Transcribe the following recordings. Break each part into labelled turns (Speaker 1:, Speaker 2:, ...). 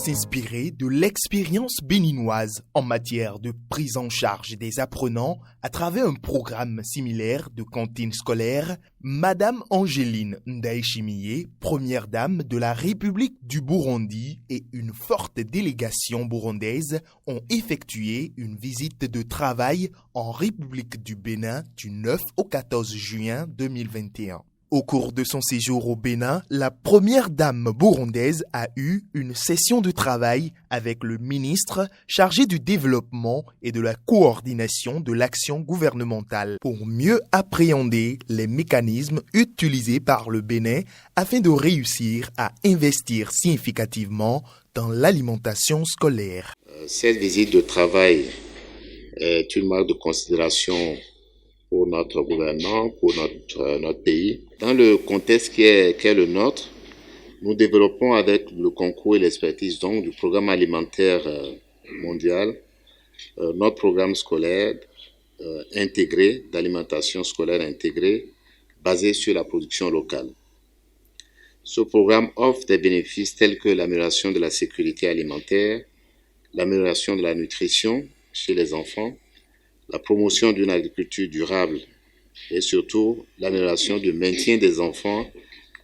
Speaker 1: s'inspirer de l'expérience béninoise en matière de prise en charge des apprenants à travers un programme similaire de cantine scolaire, Madame Angéline Ndaïchimiye, première dame de la République du Burundi et une forte délégation burundaise ont effectué une visite de travail en République du Bénin du 9 au 14 juin 2021. Au cours de son séjour au Bénin, la première dame burundaise a eu une session de travail avec le ministre chargé du développement et de la coordination de l'action gouvernementale pour mieux appréhender les mécanismes utilisés par le Bénin afin de réussir à investir significativement dans l'alimentation scolaire.
Speaker 2: Cette visite de travail est une marque de considération pour notre gouvernement, pour notre pays. Dans le contexte qui est le nôtre, nous développons avec le concours et l'expertise donc du programme alimentaire mondial notre programme scolaire intégré, d'alimentation scolaire intégrée, basé sur la production locale. Ce programme offre des bénéfices tels que l'amélioration de la sécurité alimentaire, l'amélioration de la nutrition chez les enfants, la promotion d'une agriculture durable et surtout l'amélioration du maintien des enfants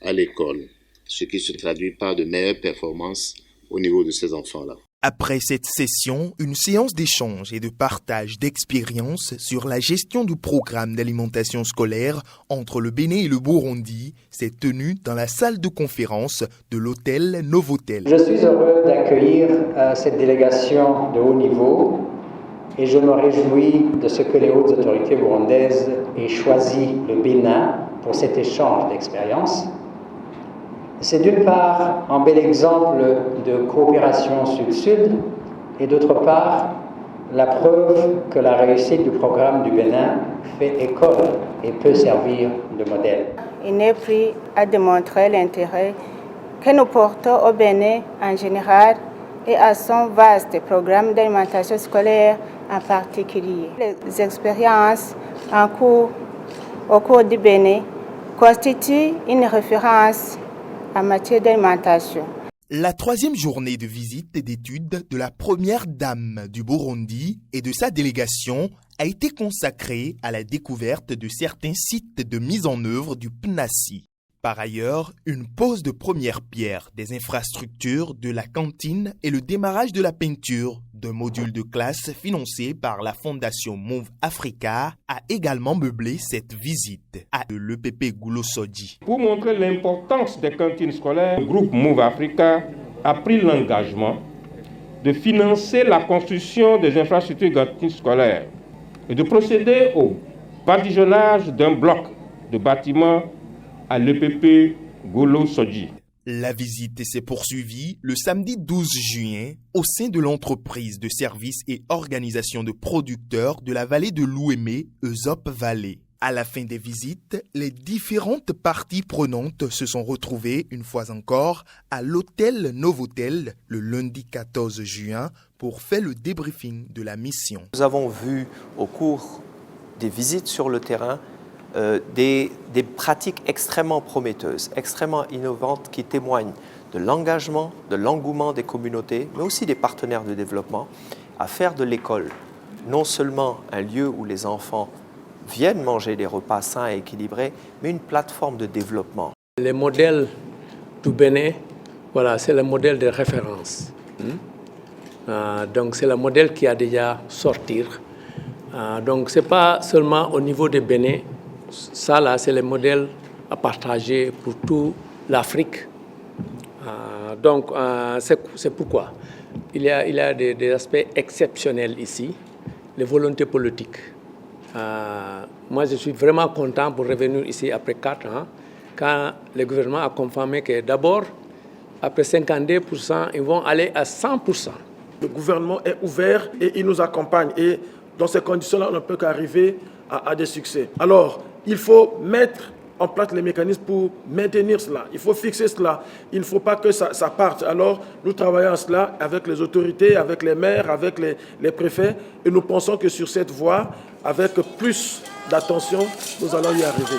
Speaker 2: à l'école, ce qui se traduit par de meilleures performances au niveau de ces enfants-là.
Speaker 1: Après cette session, une séance d'échange et de partage d'expériences sur la gestion du programme d'alimentation scolaire entre le Bénin et le Burundi s'est tenue dans la salle de conférence de l'hôtel Novotel.
Speaker 3: Je suis heureux d'accueillir cette délégation de haut niveau et je me réjouis de ce que les hautes autorités burundaises aient choisi le Bénin pour cet échange d'expériences. C'est d'une part un bel exemple de coopération sud-sud et d'autre part la preuve que la réussite du programme du Bénin fait école et peut servir de modèle.
Speaker 4: Il est pris à démontrer l'intérêt que nous portons au Bénin en général et à son vaste programme d'alimentation scolaire en particulier. Les expériences au cours du Bénin constituent une référence en matière d'alimentation.
Speaker 1: La troisième journée de visite et d'études de la première dame du Burundi et de sa délégation a été consacrée à la découverte de certains sites de mise en œuvre du PNACI. Par ailleurs, une pose de première pierre des infrastructures de la cantine et le démarrage de la peinture d'un module de classe financé par la Fondation Move Africa a également meublé cette visite à l'EPP Goulosodji.
Speaker 5: Pour montrer l'importance des cantines scolaires, le groupe Move Africa a pris l'engagement de financer la construction des infrastructures de cantines scolaires et de procéder au badigeonnage d'un bloc de bâtiments à l'EPP Goulosodji.
Speaker 1: La visite s'est poursuivie le samedi 12 juin au sein de l'entreprise de services et organisation de producteurs de la vallée de l'Ouémé, Eusop Valley. À la fin des visites, les différentes parties prenantes se sont retrouvées une fois encore à l'hôtel Novotel le lundi 14 juin pour faire le débriefing de la mission.
Speaker 6: Nous avons vu au cours des visites sur le terrain des pratiques extrêmement prometteuses, extrêmement innovantes qui témoignent de l'engagement, de l'engouement des communautés, mais aussi des partenaires de développement à faire de l'école non seulement un lieu où les enfants viennent manger des repas sains et équilibrés, mais une plateforme de développement.
Speaker 7: Le modèle du Bénin, voilà, c'est le modèle de référence. Donc c'est le modèle qui a déjà sorti. Donc ce n'est pas seulement au niveau du Bénin. Ça, là, c'est le modèle à partager pour toute l'Afrique. Donc, c'est pourquoi il y a des aspects exceptionnels ici, les volontés politiques. Moi, je suis vraiment content pour revenir ici après 4 ans, quand le gouvernement a confirmé que d'abord, après 52%, ils vont aller à 100%.
Speaker 8: Le gouvernement est ouvert et il nous accompagne. Et dans ces conditions-là, on ne peut qu'arriver à des succès. Alors, il faut mettre en place les mécanismes pour maintenir cela. Il faut fixer cela. Il ne faut pas que ça parte. Alors, nous travaillons à cela avec les autorités, avec les maires, avec les préfets. Et nous pensons que sur cette voie, avec plus d'attention, nous allons y arriver.